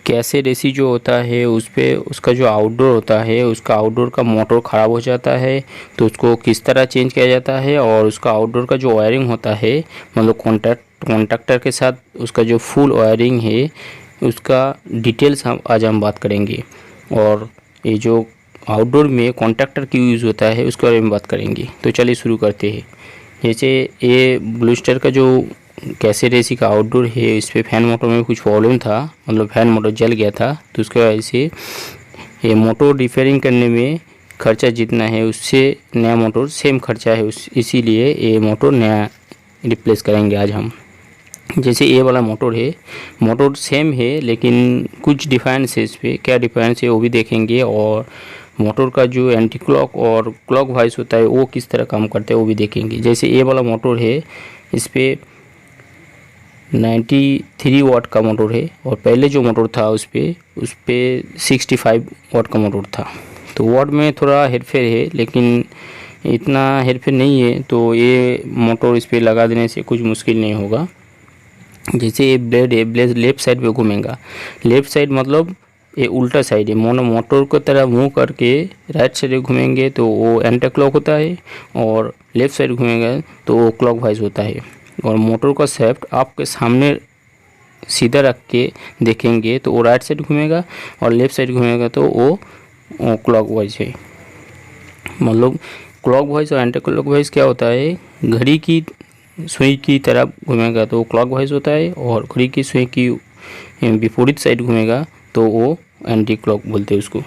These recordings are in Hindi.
कैसे रेसी जो होता है उस पे उसका जो आउटडोर होता है उसका आउटडोर का मोटर ख़राब हो जाता है, तो उसको किस तरह चेंज किया जाता है और उसका आउटडोर का जो वायरिंग होता है मतलब कॉन्टैक्टर के साथ उसका जो फुल वायरिंग है उसका डिटेल्स हम बात करेंगे। और ये जो आउटडोर में कॉन्टैक्टर की यूज़ होता है उसके बारे में बात करेंगे। तो चलिए शुरू करते हैं। जैसे ये ब्लू स्टार का जो कैसे रेसी का आउटडोर है इस पर फैन मोटर में कुछ प्रॉब्लम था, मतलब फैन मोटर जल गया था, तो उसके वजह से ये मोटर रिपेयरिंग करने में खर्चा जितना है उससे नया मोटर सेम खर्चा है, इसीलिए ये मोटर नया रिप्लेस करेंगे आज हम। जैसे ये वाला मोटर है, मोटर सेम है लेकिन कुछ डिफरेंस है इस पर, क्या डिफरेंस है वो भी देखेंगे। और मोटर का जो एंटी क्लॉक और क्लॉक वाइज होता है वो किस तरह काम करता है वो भी देखेंगे। जैसे ये वाला मोटर है इस पर 93 वाट का मोटर है और पहले जो मोटर था उस पर 65 वाट का मोटर था। तो वाट में थोड़ा हेरफेर है लेकिन इतना हेरफेर नहीं है, तो ये मोटर इस पर लगा देने से कुछ मुश्किल नहीं होगा। जैसे ये ब्लेड है, ब्लेड लेफ़्ट साइड पे घूमेगा, लेफ़्ट साइड मतलब ये उल्टा साइड है, मोटर को तरह मुँह करके राइट साइड घूमेंगे तो वो एंटी क्लॉक होता है और लेफ़्ट साइड घूमेगा तो वो क्लॉक वाइज होता है। और मोटर का शेफ्ट आपके सामने सीधा रख के देखेंगे तो वो राइट साइड घूमेगा और लेफ़्ट साइड घूमेगा तो वो क्लॉक वाइज है। मतलब क्लॉक वाइज और एंटी क्लॉक वाइज क्या होता है, घड़ी की सुई की तरफ घूमेगा तो क्लॉक वाइज होता है और घड़ी की सुई की विपरीत साइड घूमेगा तो वो एंटी क्लॉक बोलते हैं उसको।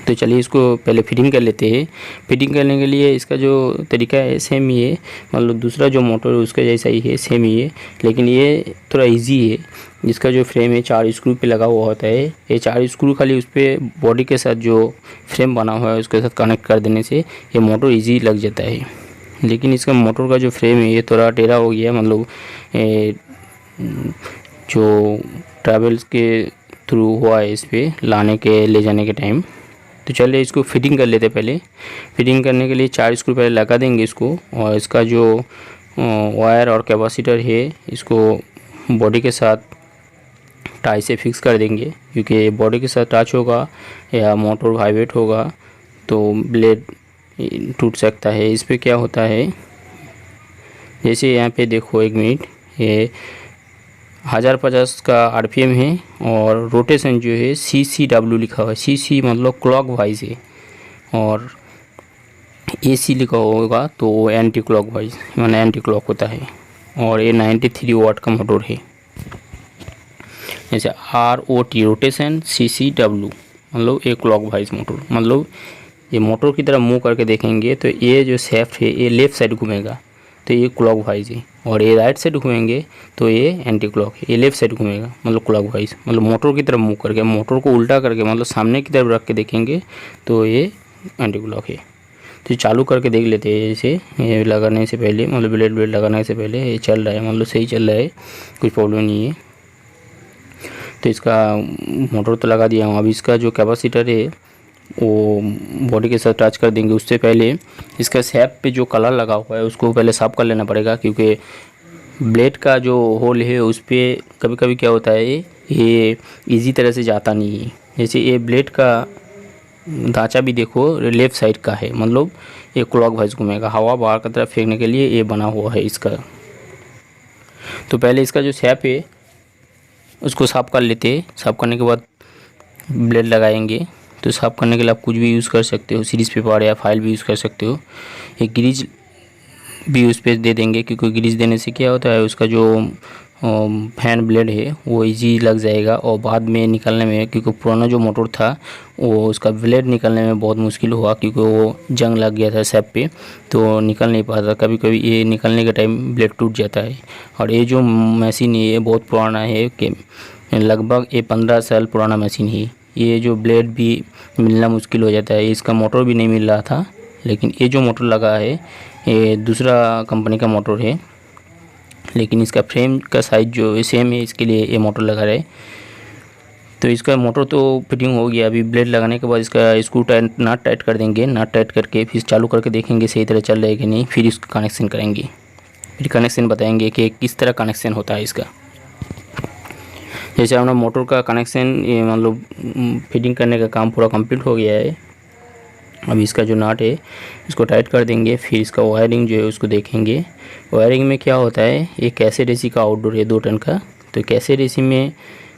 तो चलिए इसको पहले फिटिंग कर लेते हैं। फिटिंग करने के लिए इसका जो तरीका है सेम ही है, मतलब दूसरा जो मोटर है उसका जैसा ही है, सेम ही है, लेकिन ये थोड़ा इजी है। जिसका जो फ्रेम है 4 स्क्रू पे लगा हुआ होता है, ये 4 स्क्रू खाली उस पर बॉडी के साथ जो फ्रेम बना हुआ है उसके साथ कनेक्ट कर देने से ये मोटर ईजी लग जाता है। लेकिन इसका मोटर का जो फ्रेम है ये थोड़ा टेढ़ा हो गया, मतलब जो ट्रैवल्स के थ्रू हुआ है इस पर लाने के ले जाने के टाइम। तो चलिए इसको फिटिंग कर लेते हैं। पहले फिटिंग करने के लिए 4 स्क्रू पहले लगा देंगे इसको, और इसका जो वायर और कैपेसिटर है इसको बॉडी के साथ टाई से फिक्स कर देंगे, क्योंकि बॉडी के साथ टच होगा या मोटर वाइब्रेट होगा तो ब्लेड टूट सकता है। इस पे क्या होता है, जैसे यहाँ पे देखो 1 मिनट, ये 1050 का आरपीएम है और रोटेशन जो है CCW लिखा हुआ है। CC मतलब क्लॉक वाइज है और AC लिखा होगा तो वो एंटी क्लॉक वाइज माने एंटी क्लॉक होता है। और ये 93 वाट का मोटर है। जैसे ROT रोटेशन, CCW मतलब एक क्लॉक वाइज मोटर, मतलब ये मोटर की तरफ मुँह करके देखेंगे तो ये जो शेफ्ट है ये लेफ़्ट साइड घूमेगा तो ये क्लॉक वाइज है, और ये राइट साइड घूमेंगे तो ये एंटी क्लॉक है। ये लेफ़्ट साइड घूमेगा मतलब क्लॉक वाइज, मतलब मोटर की तरफ मुँह करके, मोटर को उल्टा करके मतलब सामने की तरफ रख के देखेंगे तो ये एंटी क्लॉक है। तो चालू करके देख लेते हैं। जैसे ये लगाने से पहले, मतलब ब्लेड लगाने से पहले ये चल रहा है, मतलब सही चल रहा है, कुछ प्रॉब्लम नहीं है। तो इसका मोटर तो लगा दिया हूँ। अब इसका जो कैपेसिटर है वो बॉडी के साथ टच कर देंगे। उससे पहले इसका शेप पे जो कलर लगा हुआ है उसको पहले साफ़ कर लेना पड़ेगा, क्योंकि ब्लेड का जो होल है उस पर कभी कभी क्या होता है ये इजी तरह से जाता नहीं है। जैसे ये ब्लेड का ढांचा भी देखो लेफ़्ट साइड का है, मतलब ये क्लॉक वाइज घूमेगा, हवा बाहर की तरफ फेंकने के लिए ये बना हुआ है इसका। तो पहले इसका जो शेप है उसको साफ़ कर लेते हैं। साफ़ करने के बाद ब्लेड लगाएंगे। तो साफ़ करने के लिए आप कुछ भी यूज़ कर सकते हो, सीरीज पेपर या फाइल भी यूज़ कर सकते हो। एक ग्रीज भी उस पर दे देंगे, क्योंकि ग्रीज देने से क्या होता है उसका जो फैन ब्लेड है वो इजी लग जाएगा और बाद में निकलने में, क्योंकि पुराना जो मोटर था वो उसका ब्लेड निकलने में बहुत मुश्किल हुआ, क्योंकि वो जंग लग गया था शेप पे तो निकल नहीं पाता। कभी कभी ये निकलने के टाइम ब्लेड टूट जाता है। और ये जो मशीन है ये बहुत पुराना है, कि लगभग ये 15 साल पुराना मशीन है। ये जो ब्लेड भी मिलना मुश्किल हो जाता है। इसका मोटर भी नहीं मिल रहा था, लेकिन ये जो मोटर लगा है ये दूसरा कंपनी का मोटर है, लेकिन इसका फ्रेम का साइज जो सेम है, इसके लिए ये मोटर लगा रहे। तो इसका मोटर तो फिटिंग हो गया। अभी ब्लेड लगाने के बाद इसका स्क्रू टाइट नट टाइट कर देंगे। नट टाइट करके फिर चालू करके देखेंगे सही तरह चल रहा है कि नहीं, फिर इसका कनेक्शन करेंगे। फिर कनेक्शन बताएंगे कि किस तरह कनेक्शन होता है इसका। जैसे हमारा मोटर का कनेक्शन ये मतलब फिटिंग करने का काम पूरा कंप्लीट हो गया है। अब इसका जो नट है इसको टाइट कर देंगे, फिर इसका वायरिंग जो है उसको देखेंगे। वायरिंग में क्या होता है, ये कैसेट एसी का आउटडोर है 2 टन का। तो कैसेट एसी में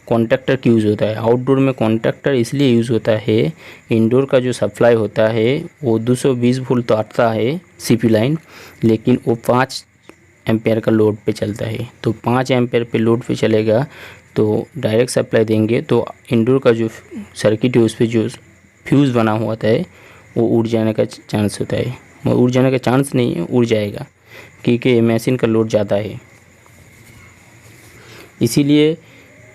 कॉन्टैक्टर की यूज़ होता है, आउटडोर में कॉन्टैक्टर इसलिए यूज़ होता है, इंडोर का जो सप्लाई होता है वो 220 वोल्ट तो आता है सीपी लाइन, लेकिन वो 5 एम्पेयर का लोड पे चलता है। तो 5 एम्पेयर पे लोड पे चलेगा तो डायरेक्ट सप्लाई देंगे तो इंडोर का जो सर्किट है उस पर जो फ्यूज़ बना हुआ होता है वो उड़ जाने का चांस होता है। वो उड़ जाने का चांस नहीं है, उड़ जाएगा, क्योंकि मशीन का लोड ज़्यादा है। इसीलिए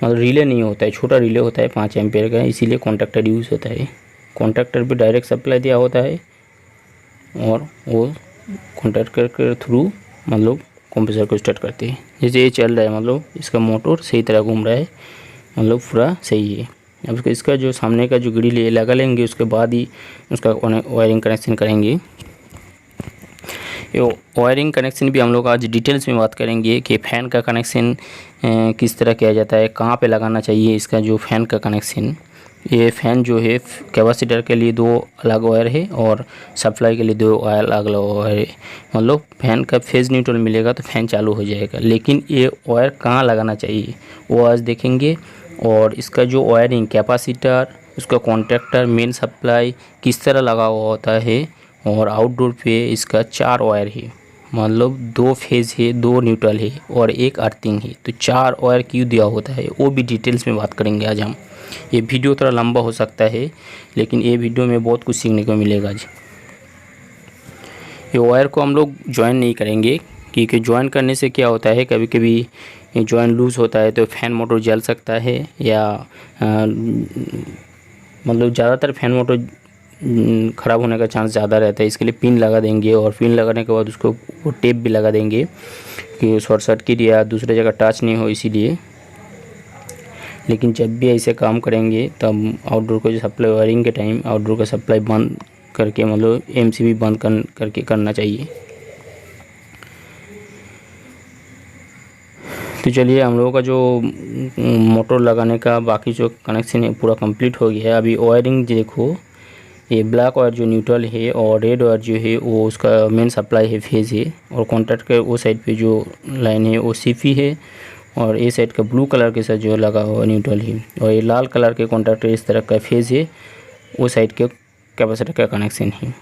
मतलब रिले नहीं होता है, छोटा रिले होता है 5 एम्पेयर का, इसीलिए कॉन्टैक्टर यूज़ होता है। कॉन्टैक्टर पे डायरेक्ट सप्लाई दिया होता है और वो कॉन्टैक्टर के थ्रू मतलब कंप्रेसर को स्टार्ट करते हैं। जैसे ये चल रहा है, मतलब इसका मोटर सही तरह घूम रहा है, मतलब पूरा सही है। अब इसका जो सामने का जो ग्रिल है लगा लेंगे, उसके बाद ही उसका वायरिंग कनेक्शन करेंगे। ये वायरिंग कनेक्शन भी हम लोग आज डिटेल्स में बात करेंगे कि फ़ैन का कनेक्शन किस तरह किया जाता है, कहाँ पे लगाना चाहिए इसका जो फ़ैन का कनेक्शन। ये फ़ैन जो है कैपेसिटर के लिए 2 अलग वायर है और सप्लाई के लिए 2 अलग अलग वायर है। मतलब फ़ैन का फेज़ न्यूट्रल मिलेगा तो फ़ैन चालू हो जाएगा, लेकिन ये वायर कहाँ लगाना चाहिए वो आज देखेंगे। और इसका जो वायरिंग कैपेसिटर, उसका कॉन्टैक्टर, मेन सप्लाई किस तरह लगा हुआ होता है। और आउटडोर पे इसका 4 वायर है, मतलब 2 फेज़ है, 2 न्यूट्रल है और 1 अर्थिंग है। तो 4 वायर क्यों दिया होता है वो भी डिटेल्स में बात करेंगे आज हम। ये वीडियो थोड़ा लंबा हो सकता है, लेकिन ये वीडियो में बहुत कुछ सीखने को मिलेगा आज। ये वायर को हम लोग ज्वाइन नहीं करेंगे, क्योंकि ज्वाइन करने से क्या होता है, कभी कभी ये ज्वाइन लूज़ होता है तो फ़ैन मोटर जल सकता है, या मतलब ज़्यादातर फ़ैन मोटर ख़राब होने का चांस ज़्यादा रहता है। इसके लिए पिन लगा देंगे और पिन लगाने के बाद उसको वो टेप भी लगा देंगे कि शॉर्ट सर्किट या दूसरे जगह टच नहीं हो, इसीलिए। लेकिन जब भी ऐसे काम करेंगे तब आउटडोर को जो सप्लाई वायरिंग के टाइम आउटडोर का सप्लाई बंद करके, मतलब एमसीबी बंद करके करना चाहिए। तो चलिए, हम लोगों का जो मोटर लगाने का बाकी जो कनेक्शन है पूरा कंप्लीट हो गया है। अभी वायरिंग देखो, ये ब्लैक वायर जो न्यूट्रल है और रेड वायर जो है वो उसका मेन सप्लाई है, फेज़ है। और कॉन्टैक्ट के वो साइड पे जो लाइन है वो सीपी है, और ये साइड का ब्लू कलर के साथ जो लगा हुआ न्यूट्रल है, और ये लाल कलर के कॉन्टैक्ट इस तरह का फेज़ है, वो साइड के कैपेसिटर का कनेक्शन है।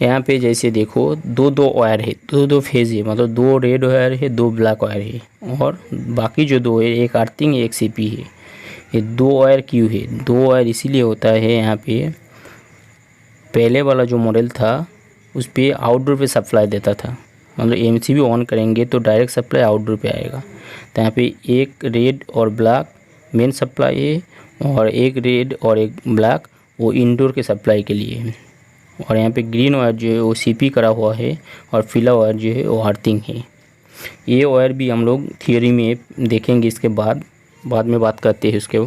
यहाँ पे जैसे देखो 2 वायर है, 2 फेज़ है, मतलब 2 रेड वायर है, 2 ब्लैक वायर है, और बाकी जो 2 है, एक अर्थिंग एक सीपी है। ये 2 वायर क्यों है? 2 वायर इसीलिए होता है, यहाँ पे पहले वाला जो मॉडल था उस पर आउटडोर पे सप्लाई देता था, मतलब एमसीबी ऑन करेंगे तो डायरेक्ट सप्लाई आउटडोर पे आएगा। तो यहाँ पे एक रेड और ब्लैक मेन सप्लाई है, और एक रेड और एक ब्लैक वो इंडोर के सप्लाई के लिए है। और यहाँ पे ग्रीन वायर जो है वो सीपी करा हुआ है, और पीला वायर जो है वो अर्थिंग है। ये वायर भी हम लोग थियोरी में देखेंगे, इसके बाद में बात करते हैं उसके।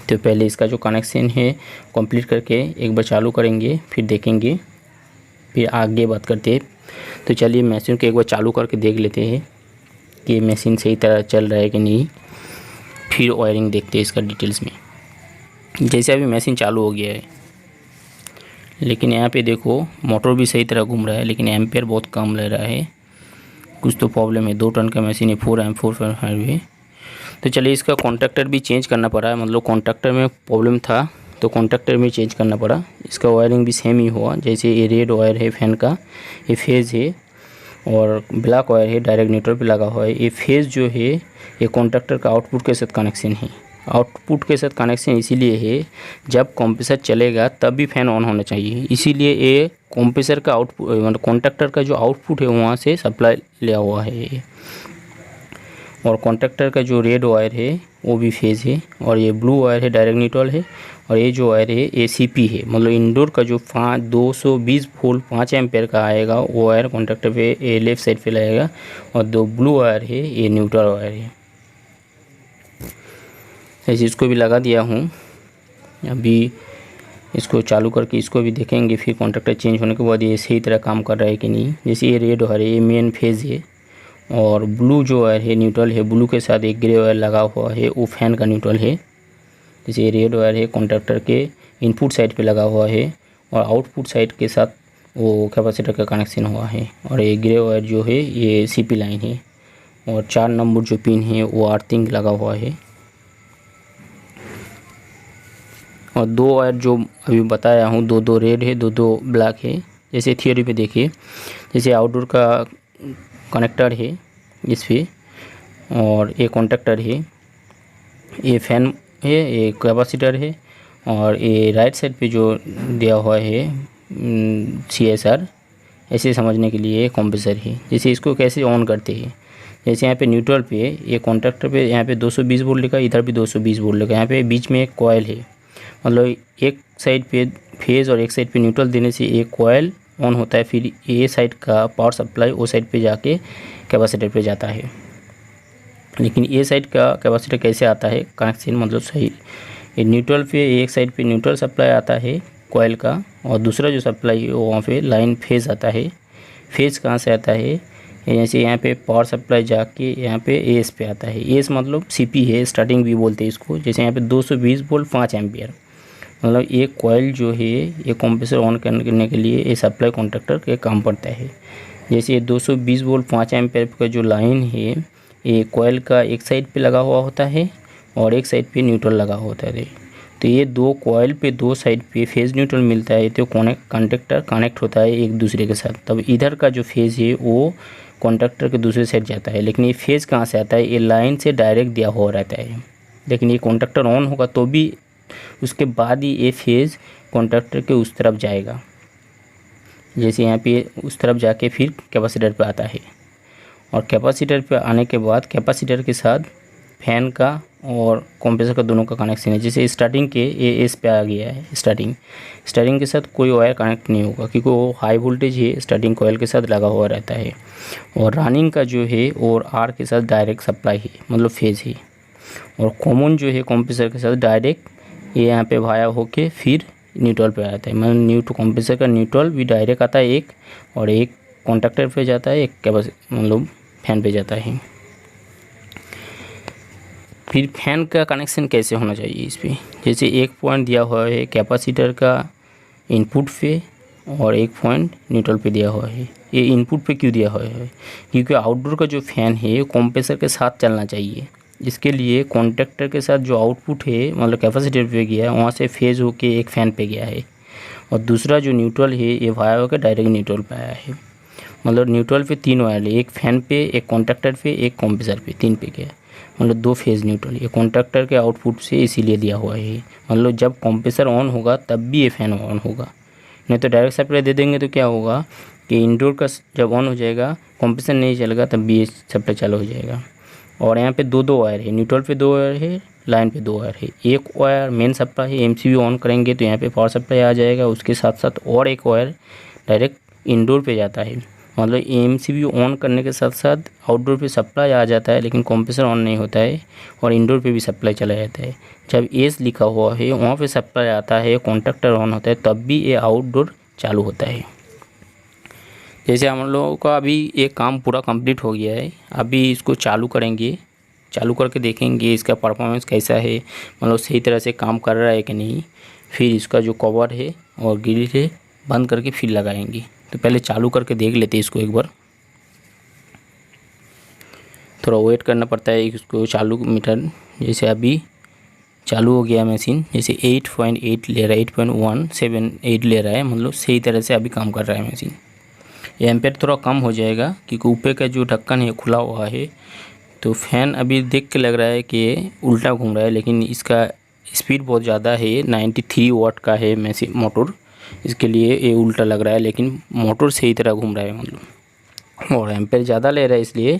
तो पहले इसका जो कनेक्शन है कंप्लीट करके एक बार चालू करेंगे, फिर देखेंगे, फिर आगे बात करते हैं। तो चलिए मशीन को एक बार चालू करके देख लेते हैं कि मशीन सही तरह चल रहा है कि नहीं, फिर वायरिंग देखते हैं इसका डिटेल्स में। जैसे अभी मशीन चालू हो गया है, लेकिन यहाँ पे देखो मोटर भी सही तरह घूम रहा है, लेकिन एम्पेयर बहुत कम ले रहा है। कुछ तो प्रॉब्लम है, 2 टन का मशीन है, 4.5 है। तो चलिए, इसका कॉन्टैक्टर भी चेंज करना पड़ा है, मतलब कॉन्टैक्टर में प्रॉब्लम था तो कॉन्टैक्टर भी चेंज करना पड़ा। इसका वायरिंग भी सेम ही हुआ, जैसे ये रेड वायर है फैन का, ये फेज़ है, और ब्लैक वायर है डायरेक्ट न्यूट्रल पे लगा हुआ है। ये फेज़ जो है ये कॉन्टैक्टर का आउटपुट के साथ कनेक्शन है। आउटपुट के साथ कनेक्शन इसीलिए है, जब कंप्रेसर चलेगा तब भी फ़ैन ऑन होना चाहिए, इसीलिए ये कंप्रेसर का आउटपुट, मतलब कॉन्टैक्टर का जो आउटपुट है वहाँ से सप्लाई लिया हुआ है ये। और कॉन्टैक्टर का जो रेड वायर है वो भी फेज़ है, और ये ब्लू वायर है डायरेक्ट न्यूट्रल है, और ये जो वायर है ये सीपी है, मतलब इंडोर का जो 220 वोल्ट 5 एम्पेयर का आएगा वो वायर कॉन्टैक्टर पे ये लेफ़्ट साइड पे लगेगा, और 2 ब्लू वायर है ये न्यूट्रल वायर है। ऐसे इसको भी लगा दिया हूँ। अभी इसको चालू करके इसको भी देखेंगे, फिर कॉन्टैक्टर चेंज होने के बाद ये सही तरह काम कर रहा है कि नहीं। जैसे ये रेड वायर है ये मेन फेज़ है, और ब्लू जो वायर है न्यूट्रल है, ब्लू के साथ एक ग्रे वायर लगा हुआ है, वो फैन का न्यूट्रल है। जैसे रेड वायर है कॉन्टैक्टर के इनपुट साइड पे लगा हुआ है और आउटपुट साइड के साथ वो कैपेसिटर का कनेक्शन हुआ है। और ये ग्रे वायर जो है ये सीपी लाइन है और 4 नंबर जो पिन है वो अर्थिंग लगा हुआ है। और 2 वायर जो अभी बताया हूँ, 2 रेड है, 2 ब्लैक है। जैसे थियोरी पे देखिए, जैसे आउटडोर का कनेक्टर है इस पे और ये कॉन्टैक्टर है, ये फैन है, ये कैपेसिटर है और ये राइट साइड पे जो दिया हुआ है CSR, ऐसे समझने के लिए कंप्रेसर है। जैसे इसको कैसे ऑन करते हैं, जैसे यहाँ पे न्यूट्रल पे ये कॉन्टैक्टर पे यहाँ पे 220 वोल्ट लिखा है, इधर भी 220 वोल्ट लिखा है। यहाँ पे बीच में एक कॉइल है, मतलब एक साइड पे फेज और एक साइड पे न्यूट्रल देने से एक कॉइल ऑन होता है, फिर ये साइड का पावर सप्लाई वो साइड पे जाके कैपेसिटर पे जाता है। लेकिन ये साइड का कैपेसिटर कैसे आता है कनेक्शन, मतलब सही, ये न्यूट्रल पे एक साइड पे न्यूट्रल सप्लाई आता है कॉइल का और दूसरा जो सप्लाई है वो वहाँ पे लाइन फेज आता है। फेज कहाँ से आता है, जैसे यहाँ पे पावर सप्लाई जाके यहाँ पे एस पे आता है। एस मतलब सीपी है, स्टार्टिंग भी बोलते हैं इसको। जैसे यहाँ पे 220 वोल्ट 5 एम्पियर, मतलब ये कॉइल जो है ये कंप्रेसर ऑन करने के लिए ये सप्लाई कॉन्टैक्टर के काम पड़ता है। जैसे ये 220 वोल्ट 5 एम्पियर का जो लाइन है ये कॉइल का एक साइड पे लगा हुआ होता है और एक साइड पे न्यूट्रल लगा होता है। तो ये 2 कॉइल पे 2 साइड पे फेज न्यूट्रल मिलता है, तो कॉन्टैक्टर कनेक्ट होता है एक दूसरे के साथ। तब इधर का जो फेज है वो कॉन्टैक्टर के दूसरे साइड जाता है। लेकिन ये फेज कहाँ से आता है, ये लाइन से डायरेक्ट दिया हुआ रहता है। लेकिन ये कॉन्टैक्टर ऑन होगा तो भी उसके बाद ही ये फेज कॉन्टैक्टर के उस तरफ जाएगा। जैसे यहाँ पे उस तरफ जाके फिर कैपेसिटर पे आता है और कैपेसिटर पे आने के बाद कैपेसिटर के साथ फैन का और कंप्रेसर का दोनों का कनेक्शन है। जैसे स्टार्टिंग के ये एस पे आ गया है, स्टार्टिंग के साथ कोई वायर कनेक्ट नहीं होगा क्योंकि वो हाई वोल्टेज है, स्टार्टिंग कॉइल के साथ लगा हुआ रहता है। और रनिंग का जो है और आर के साथ डायरेक्ट सप्लाई है, मतलब फेज है। और कॉमन जो है कंप्रेसर के साथ डायरेक्ट ये यहाँ पे वाया होके फिर न्यूट्रल पे आता है। मतलब कंप्रेसर का न्यूट्रल भी डायरेक्ट आता है एक, और एक कॉन्टैक्टर पे जाता है, एक कैपेसिटर मतलब फैन पे जाता है। फिर फैन का कनेक्शन कैसे होना चाहिए इस पर, जैसे एक पॉइंट दिया हुआ है कैपेसिटर का इनपुट पे और एक पॉइंट न्यूट्रल पे दिया हुआ है। ये इनपुट पे क्यों दिया हुआ है, क्योंकि आउटडोर का जो फ़ैन है कंप्रेसर के साथ चलना चाहिए। इसके लिए कॉन्टैक्टर के साथ जो आउटपुट है मतलब कैपेसिटर पे गया है, वहाँ से फेज होके एक फ़ैन पे गया है और दूसरा जो न्यूट्रल है ये वाया होकर डायरेक्ट न्यूट्रल पे आया है। मतलब न्यूट्रल पे 3 वायर है, एक फ़ैन पे, एक कॉन्टैक्टर पे, एक कंप्रेसर पे, 3 पे गया, मतलब 2 फेज़ न्यूट्रल। ये कॉन्टैक्टर के आउटपुट से इसीलिए दिया हुआ है। मतलब जब कंप्रेसर ऑन होगा तब भी ये फ़ैन ऑन होगा, नहीं तो डायरेक्ट सप्लाई दे देंगे तो क्या होगा कि इंडोर का जब ऑन हो जाएगा कंप्रेसर नहीं चलेगा तब भी ये सप्लाई चालू हो जाएगा। और यहाँ पे 2 वायर है, न्यूट्रल पे 2 वायर है, लाइन पे 2 वायर है। एक वायर मेन सप्लाई है, MCB ऑन करेंगे तो यहाँ पे पावर सप्लाई आ जाएगा, उसके साथ साथ और एक वायर डायरेक्ट इंडोर पे जाता है। मतलब MCB ऑन करने के साथ साथ आउटडोर पे सप्लाई आ जाता है, लेकिन कंप्रेसर ऑन नहीं होता है और इंडोर पे भी सप्लाई चला जाता है। जब एस लिखा हुआ है वहाँ पे सप्लाई आता है, कॉन्टैक्टर ऑन होता है, तब भी ये आउटडोर चालू होता है। जैसे हम लोगों का अभी ये काम पूरा कंप्लीट हो गया है, अभी इसको चालू करेंगे, चालू करके देखेंगे इसका परफॉर्मेंस कैसा है, मतलब सही तरह से काम कर रहा है कि नहीं। फिर इसका जो कवर है और ग्रिल है बंद करके फिर लगाएंगे। तो पहले चालू करके देख लेते हैं इसको एक बार, थोड़ा वेट करना पड़ता है इसको चालू मीटर। जैसे अभी चालू हो गया मशीन, जैसे 8.8 ले रहा है, 8.178 ले रहा है, मतलब सही तरह से अभी काम कर रहा है मशीन। ये एम्पेयर थोड़ा कम हो जाएगा क्योंकि ऊपर का जो ढक्कन है खुला हुआ है, तो फैन अभी देख के लग रहा है कि उल्टा घूम रहा है, लेकिन इसका स्पीड बहुत ज़्यादा है, 93 वाट का है मशीन मोटर, इसके लिए ये उल्टा लग रहा है, लेकिन मोटर सही तरह घूम रहा है मतलब। और एम्पेयर ज़्यादा ले रहा है इसलिए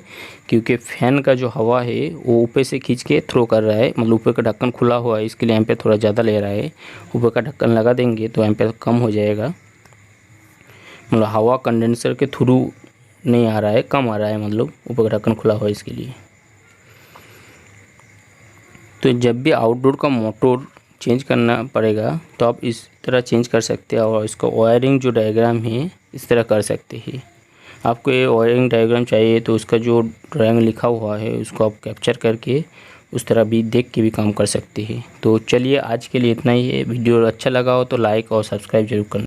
क्योंकि फ़ैन का जो हवा है वो ऊपर से खींच के थ्रो कर रहा है, मतलब ऊपर का ढक्कन खुला हुआ है, इसके लिए एम्पेयर थोड़ा ज़्यादा ले रहा है। ऊपर का ढक्कन लगा देंगे तो एम्पेयर कम हो जाएगा, मतलब हवा कंडेंसर के थ्रू नहीं आ रहा है, कम आ रहा है, मतलब ऊपर का ढक्कन खुला हुआ है इसके लिए। तो जब भी आउटडोर का मोटर चेंज करना पड़ेगा तो आप इस तरह चेंज कर सकते हैं और इसका वायरिंग जो डायग्राम है इस तरह कर सकते हैं। आपको ये वायरिंग डायग्राम चाहिए तो उसका जो ड्राइंग लिखा हुआ है उसको आप कैप्चर करके उस तरह भी देख के भी काम कर सकते हैं। तो चलिए आज के लिए इतना ही है। वीडियो अच्छा लगा हो तो लाइक और सब्सक्राइब जरूर करना।